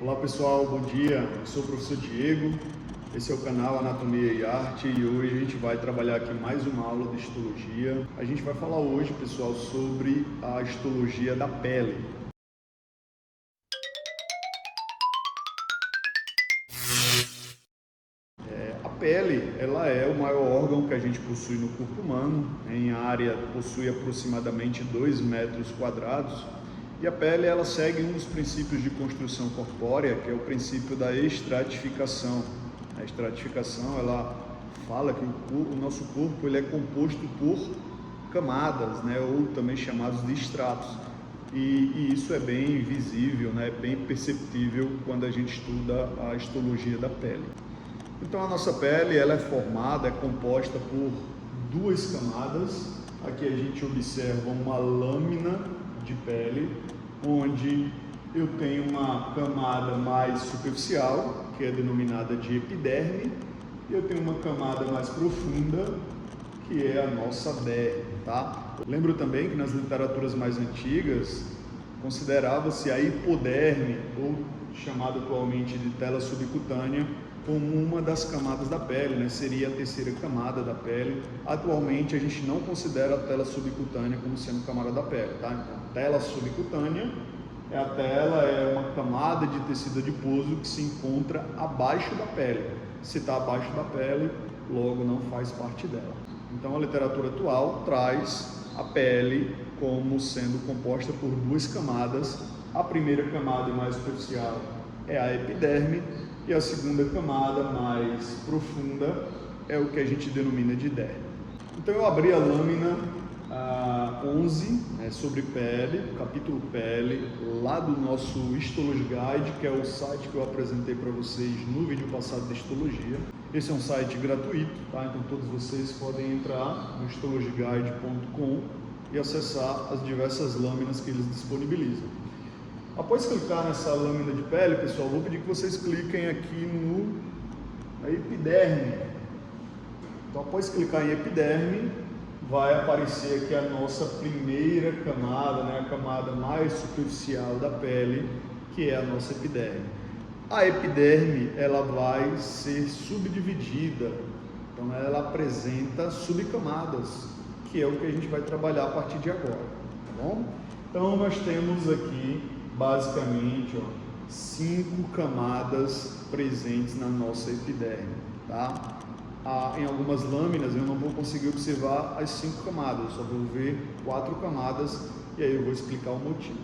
Olá pessoal, bom dia. Eu sou o professor Diego, esse é o canal Anatomia e Arte e hoje a gente vai trabalhar aqui mais uma aula de histologia. A gente vai falar hoje, pessoal, sobre a histologia da pele. A pele, ela é o maior órgão que a gente possui no corpo humano, em área possui aproximadamente 2 metros quadrados. E a pele, ela segue um dos princípios de construção corpórea, que é o princípio da estratificação. A estratificação, ela fala que o nosso corpo ele é composto por camadas, né, ou também chamados de estratos. E isso é bem visível, né, bem perceptível quando a gente estuda a histologia da pele. Então a nossa pele ela é composta por duas camadas. Aqui a gente observa uma lâmina de pele, onde eu tenho uma camada mais superficial, que é denominada de epiderme, e eu tenho uma camada mais profunda, que é a nossa derme, tá? Lembro também que nas literaturas mais antigas considerava-se a hipoderme, ou chamada atualmente de tela subcutânea, como uma das camadas da pele, né? Seria a terceira camada da pele. Atualmente a gente não considera a tela subcutânea como sendo camada da pele, tá? Então, tela subcutânea é uma camada de tecido adiposo que se encontra abaixo da pele. Se está abaixo da pele, logo não faz parte dela. Então a literatura atual traz a pele como sendo composta por duas camadas. A primeira camada mais superficial é a epiderme e a segunda camada mais profunda é o que a gente denomina de derme. Então eu abri a lâmina 11, né, sobre pele, capítulo pele, lá do nosso Histology Guide, que é o site que eu apresentei para vocês no vídeo passado de histologia. Esse é um site gratuito, tá? Então todos vocês podem entrar no histologyguide.com e acessar as diversas lâminas que eles disponibilizam. Após clicar nessa lâmina de pele, pessoal, vou pedir que vocês cliquem aqui na epiderme. Então, após clicar em epiderme, vai aparecer aqui a nossa primeira camada, né, a camada mais superficial da pele, que é a nossa epiderme. A epiderme, ela vai ser subdividida, então ela apresenta subcamadas, que é o que a gente vai trabalhar a partir de agora, tá bom? Então, nós temos aqui basicamente 5 camadas presentes na nossa epiderme, tá? Em algumas lâminas eu não vou conseguir observar as 5 camadas, eu só vou ver 4 camadas e aí eu vou explicar o motivo.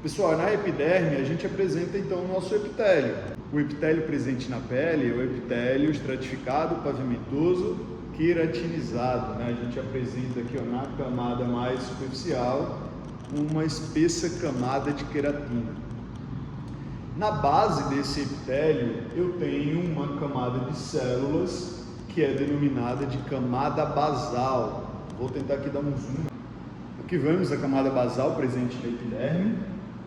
Pessoal, na epiderme a gente apresenta então o nosso epitélio. O epitélio presente na pele é o epitélio estratificado, pavimentoso, queratinizado, né? A gente apresenta aqui na camada mais superficial uma espessa camada de queratina. Na base desse epitélio eu tenho uma camada de células que é denominada de camada basal. Vou tentar aqui dar um zoom. Aqui vemos a camada basal presente na epiderme,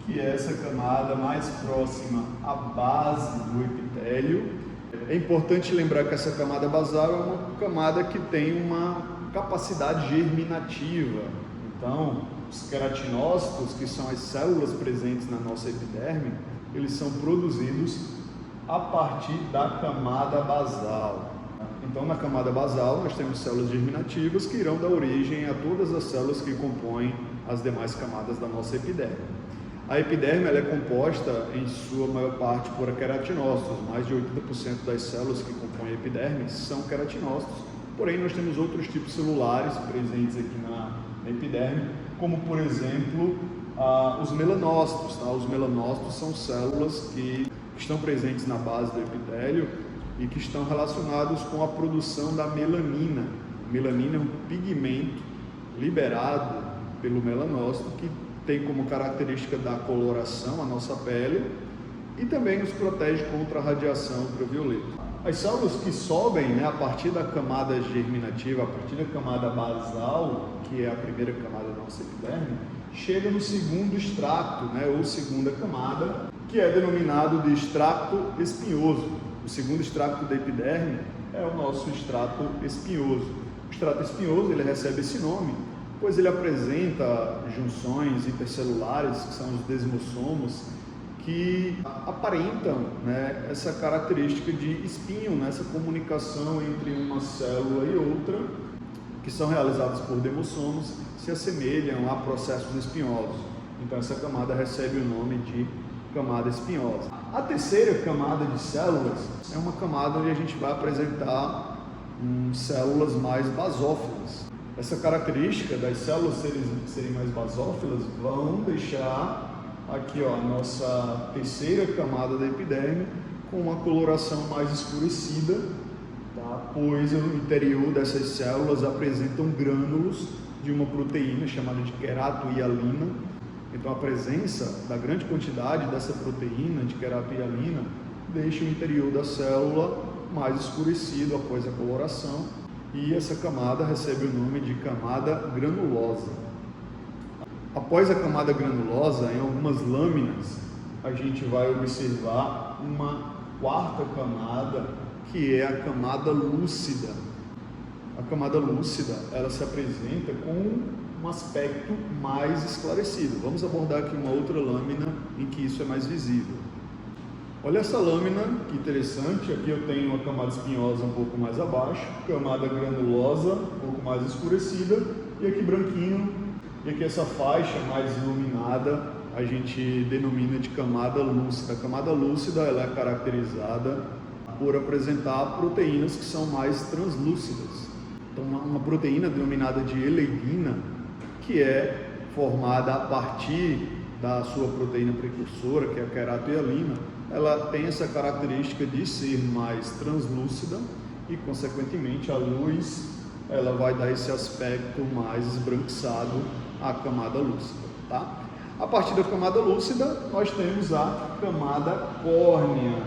que é essa camada mais próxima à base do epitélio. É importante lembrar que essa camada basal é uma camada que tem uma capacidade germinativa. Então, os queratinócitos, que são as células presentes na nossa epiderme, eles são produzidos a partir da camada basal. Então, na camada basal, nós temos células germinativas que irão dar origem a todas as células que compõem as demais camadas da nossa epiderme. A epiderme ela é composta, em sua maior parte, por queratinócitos. Mais de 80% das células que compõem a epiderme são queratinócitos. Porém, nós temos outros tipos celulares presentes aqui na epiderme, como, por exemplo, os melanócitos. Tá? Os melanócitos são células que estão presentes na base do epitélio e que estão relacionados com a produção da melanina. A melanina é um pigmento liberado pelo melanócito que tem como característica da coloração a nossa pele e também nos protege contra a radiação ultravioleta. As células que sobem, né, a partir da camada germinativa, a partir da camada basal, que é a primeira camada da nossa epiderme, chegam no segundo extrato, né, ou segunda camada, que é denominado de extrato espinhoso. O segundo extrato da epiderme é o nosso extrato espinhoso. O extrato espinhoso ele recebe esse nome, pois ele apresenta junções intercelulares, que são os desmossomos, que aparentam, né, essa característica de espinho, né, essa comunicação entre uma célula e outra, que são realizadas por demossomos, se assemelham a processos espinhosos. Então essa camada recebe o nome de camada espinhosa. A terceira camada de células é uma camada onde a gente vai apresentar células mais basófilas. Essa característica das células serem mais basófilas vão deixar aqui, ó, a nossa terceira camada da epiderme com uma coloração mais escurecida, tá? Pois o interior dessas células apresentam grânulos de uma proteína chamada de queratohialina. Então a presença da grande quantidade dessa proteína de queratohialina deixa o interior da célula mais escurecido após a coloração, e essa camada recebe o nome de camada granulosa. Após a camada granulosa, em algumas lâminas, a gente vai observar uma quarta camada, que é a camada lúcida. A camada lúcida, ela se apresenta com um aspecto mais esclarecido. Vamos abordar aqui uma outra lâmina em que isso é mais visível. Olha essa lâmina, que interessante. Aqui eu tenho uma camada espinhosa um pouco mais abaixo, camada granulosa um pouco mais escurecida, e aqui branquinho, e aqui essa faixa mais iluminada a gente denomina de camada lúcida. A camada lúcida, ela é caracterizada por apresentar proteínas que são mais translúcidas. Então uma proteína denominada de eleidina, que é formada a partir da sua proteína precursora, que é a queratohialina, ela tem essa característica de ser mais translúcida e, consequentemente, a luz ela vai dar esse aspecto mais esbranquiçado à camada lúcida, tá? A partir da camada lúcida, nós temos a camada córnea.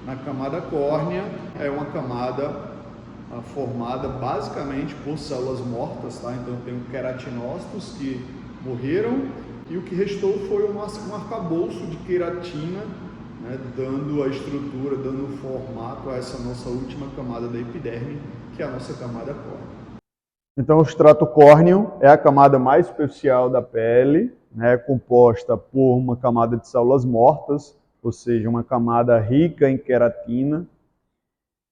Na camada córnea é uma camada formada basicamente por células mortas, tá? Então tem queratinócitos que morreram e o que restou foi um arcabouço de queratina, né, dando a estrutura, dando o formato a essa nossa última camada da epiderme, que é a nossa camada córnea. Então o estrato córneo é a camada mais superficial da pele, né, composta por uma camada de células mortas, ou seja, uma camada rica em queratina,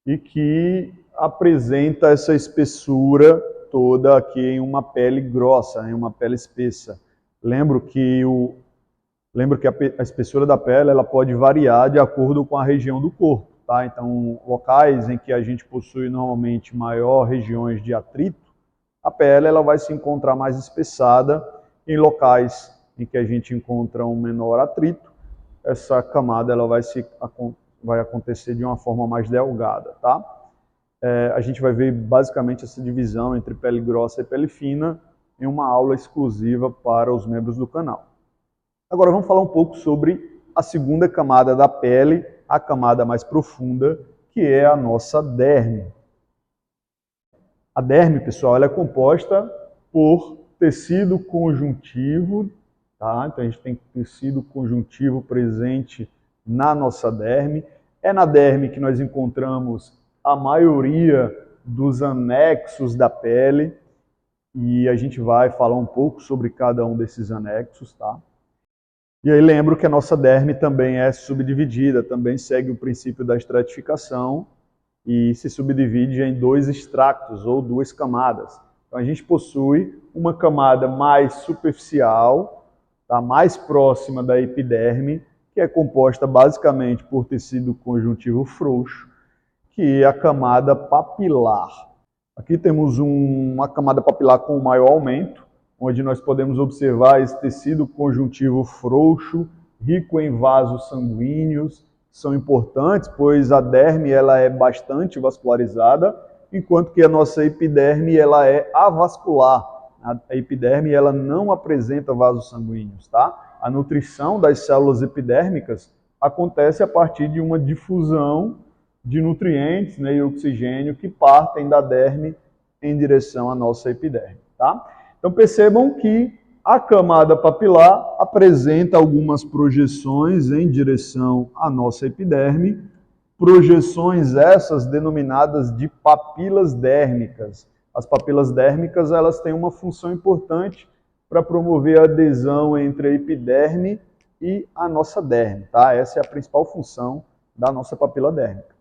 e que apresenta essa espessura toda aqui em uma pele grossa, em uma pele espessa. Lembro que a espessura da pele ela pode variar de acordo com a região do corpo, tá? Então, locais em que a gente possui normalmente maior regiões de atrito, a pele ela vai se encontrar mais espessada. Em locais em que a gente encontra um menor atrito, essa camada ela vai acontecer de uma forma mais delgada, tá? A gente vai ver basicamente essa divisão entre pele grossa e pele fina em uma aula exclusiva para os membros do canal. Agora vamos falar um pouco sobre a segunda camada da pele, a camada mais profunda, que é a nossa derme. A derme, pessoal, ela é composta por tecido conjuntivo, tá? Então a gente tem tecido conjuntivo presente na nossa derme. É na derme que nós encontramos a maioria dos anexos da pele, e a gente vai falar um pouco sobre cada um desses anexos, tá? E aí lembro que a nossa derme também é subdividida, também segue o princípio da estratificação e se subdivide em dois estratos ou duas camadas. Então a gente possui uma camada mais superficial, tá, mais próxima da epiderme, que é composta basicamente por tecido conjuntivo frouxo, que é a camada papilar. Aqui temos uma camada papilar com maior aumento, onde nós podemos observar esse tecido conjuntivo frouxo, rico em vasos sanguíneos, que são importantes, pois a derme ela é bastante vascularizada, enquanto que a nossa epiderme ela é avascular. A epiderme ela não apresenta vasos sanguíneos, tá? A nutrição das células epidérmicas acontece a partir de uma difusão de nutrientes, né, e oxigênio que partem da derme em direção à nossa epiderme, tá? Então percebam que a camada papilar apresenta algumas projeções em direção à nossa epiderme, projeções essas denominadas de papilas dérmicas. As papilas dérmicas elas têm uma função importante para promover a adesão entre a epiderme e a nossa derme, tá? Essa é a principal função da nossa papila dérmica.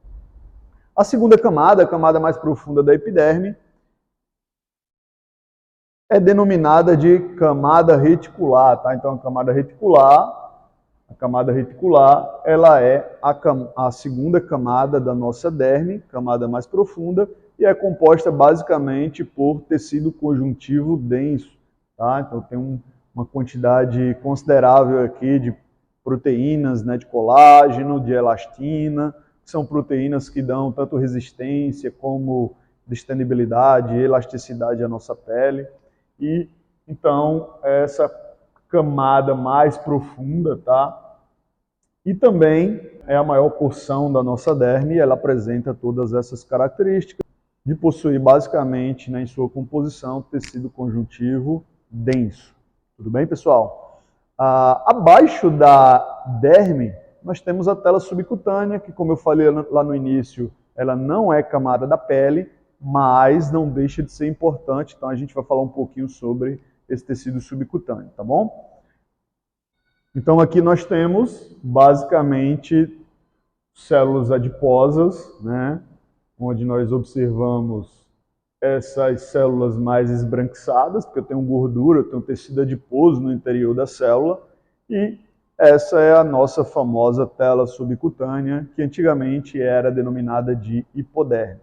A segunda camada, a camada mais profunda da epiderme, é denominada de camada reticular, tá? Então, a camada reticular, ela é a segunda camada da nossa derme, camada mais profunda, e é composta basicamente por tecido conjuntivo denso, tá? Então, tem uma quantidade considerável aqui de proteínas, né, de colágeno, de elastina, que são proteínas que dão tanto resistência como distendibilidade e elasticidade à nossa pele. E então essa camada mais profunda, tá? E também é a maior porção da nossa derme, e ela apresenta todas essas características de possuir basicamente, né, em sua composição, tecido conjuntivo denso. Tudo bem, pessoal? Abaixo da derme, nós temos a tela subcutânea, que, como eu falei lá no início, ela não é camada da pele, mas não deixa de ser importante, então a gente vai falar um pouquinho sobre esse tecido subcutâneo, tá bom? Então aqui nós temos, basicamente, células adiposas, né, onde nós observamos essas células mais esbranquiçadas, porque eu tenho gordura, eu tenho tecido adiposo no interior da célula, e essa é a nossa famosa tela subcutânea, que antigamente era denominada de hipoderme.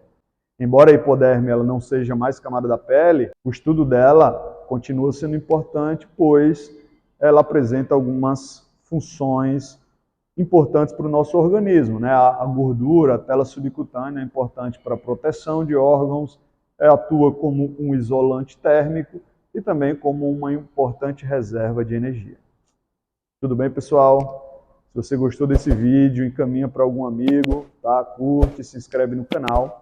Embora a hipoderme ela não seja mais camada da pele, o estudo dela continua sendo importante, pois ela apresenta algumas funções importantes para o nosso organismo, né? A gordura, a tela subcutânea é importante para a proteção de órgãos, atua como um isolante térmico e também como uma importante reserva de energia. Tudo bem, pessoal? Se você gostou desse vídeo, encaminha para algum amigo, tá? Curte, se inscreve no canal.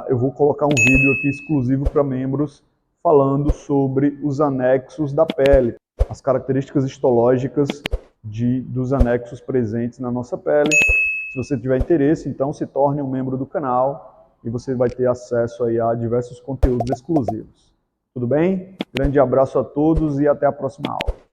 Eu vou colocar um vídeo aqui exclusivo para membros falando sobre os anexos da pele, as características histológicas dos anexos presentes na nossa pele. Se você tiver interesse, então se torne um membro do canal e você vai ter acesso aí a diversos conteúdos exclusivos. Tudo bem? Grande abraço a todos e até a próxima aula.